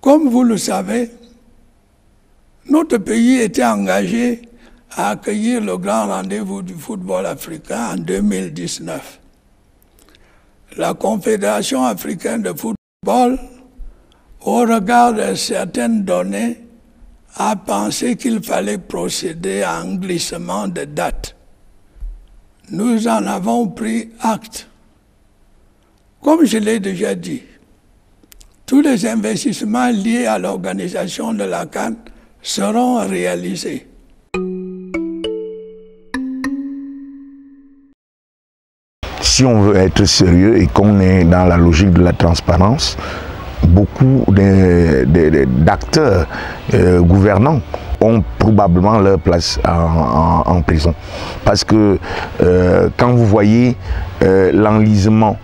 Comme vous le savez, notre pays était engagé à accueillir le grand rendez-vous du football africain en 2019. La Confédération africaine de football, au regard de certaines données, a pensé qu'il fallait procéder à un glissement de date. Nous en avons pris acte. Comme je l'ai déjà dit, tous les investissements liés à l'organisation de la CAN seront réalisés. Si on veut être sérieux et qu'on est dans la logique de la transparence, beaucoup d'acteurs gouvernants ont probablement leur place en prison. Parce que quand vous voyez l'enlisement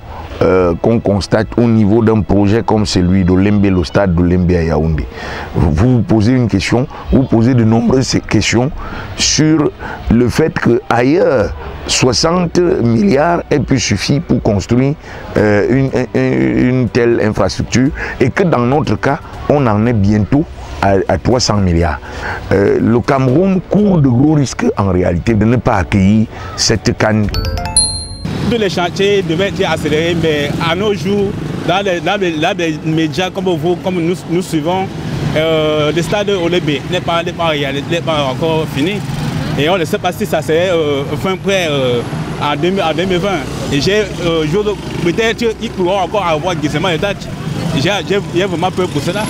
qu'on constate au niveau d'un projet comme celui d'Olembe, le stade d'Olembe à Yaoundé, vous posez une question, vous posez de nombreuses questions sur le fait qu'ailleurs, 60 milliards ait pu suffire pour construire une telle infrastructure et que dans notre cas, on en est bientôt à 300 milliards. Le Cameroun court de gros risques en réalité de ne pas accueillir cette canne. Tous les chantiers devaient être accélérés, mais à nos jours, dans les médias comme vous, comme nous suivons, le stade Olembe n'est pas encore fini. Et on ne sait pas si ça serait fin prêt en 2020. Et j'ai peut-être qu'ils pourront encore avoir glissement de date. J'ai vraiment peur pour cela.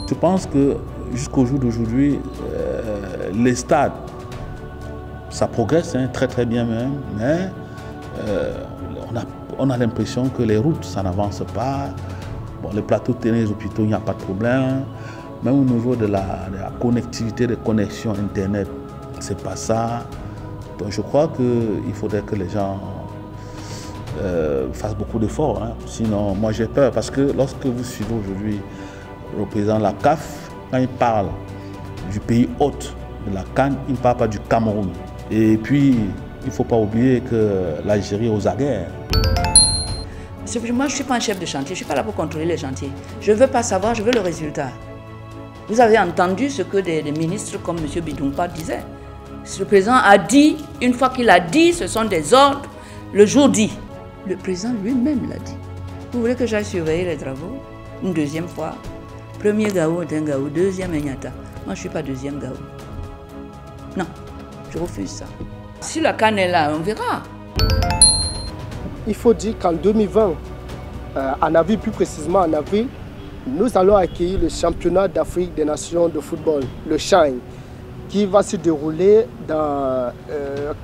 Je pense que jusqu'au jour d'aujourd'hui, les stades, ça progresse très bien même, mais on a l'impression que les routes, ça n'avance pas. Bon, les plateaux de tennis, les hôpitaux, il n'y a pas de problème. Même au niveau de la connectivité, des connexions Internet, c'est pas ça. Donc je crois qu'il faudrait que les gens fassent beaucoup d'efforts. Hein. Sinon, moi j'ai peur parce que lorsque vous suivez aujourd'hui le président de la CAF, quand il parle du pays hôte de la CAN, il ne parle pas du Cameroun. Et puis, il ne faut pas oublier que l'Algérie est aux aguerres. Moi, je ne suis pas un chef de chantier, je ne suis pas là pour contrôler les chantiers. Je ne veux pas savoir, je veux le résultat. Vous avez entendu ce que des ministres comme M. Bidumpa disaient. Le président a dit, une fois qu'il a dit, ce sont des ordres, le jour dit. Le président lui-même l'a dit. Vous voulez que j'aille surveiller les travaux une deuxième fois? Premier Gao est un Gao, deuxième Enyata. Moi, je ne suis pas deuxième Gao. Non, je refuse ça. Si la CAN est là, on verra. Il faut dire qu'en 2020, en avril, plus précisément en avril, nous allons accueillir le championnat d'Afrique des nations de football, le Shine, qui va se dérouler dans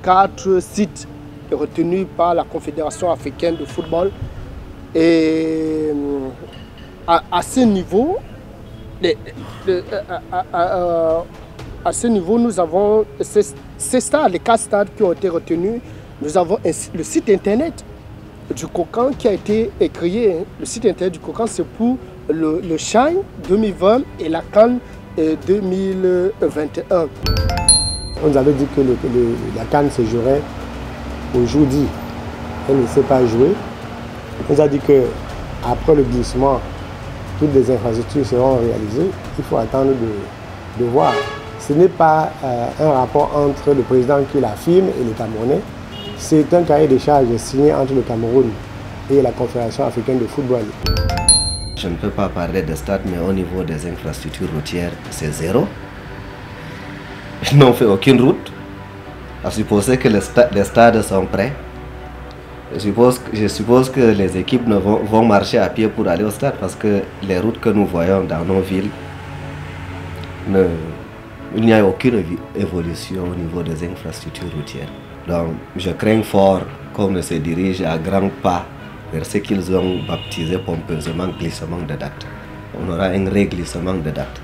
4 sites retenus par la Confédération africaine de football. Et à ce niveau, nous avons ces stades, les 4 stades qui ont été retenus. Nous avons le site internet du COCAN qui a été créé. Le site internet du COCAN, c'est pour le Shine 2020 et la CAN 2021. On nous avait dit que la CAN se jouerait au jour dit. Elle ne s'est pas jouée. On nous a dit qu'après le glissement, toutes les infrastructures seront réalisées. Il faut attendre de voir. Ce n'est pas un rapport entre le président qui l'affirme et les Camerounais. C'est un cahier de charges signé entre le Cameroun et la Confédération africaine de football. Je ne peux pas parler de stade, mais au niveau des infrastructures routières, c'est zéro. Ils n'ont fait aucune route. À supposer que les stades sont prêts. Je suppose que les équipes vont marcher à pied pour aller au stade parce que les routes que nous voyons dans nos villes, il n'y a aucune évolution au niveau des infrastructures routières. Donc je crains fort qu'on se dirige à grands pas vers ce qu'ils ont baptisé pompeusement glissement de date. On aura un réglissement de date.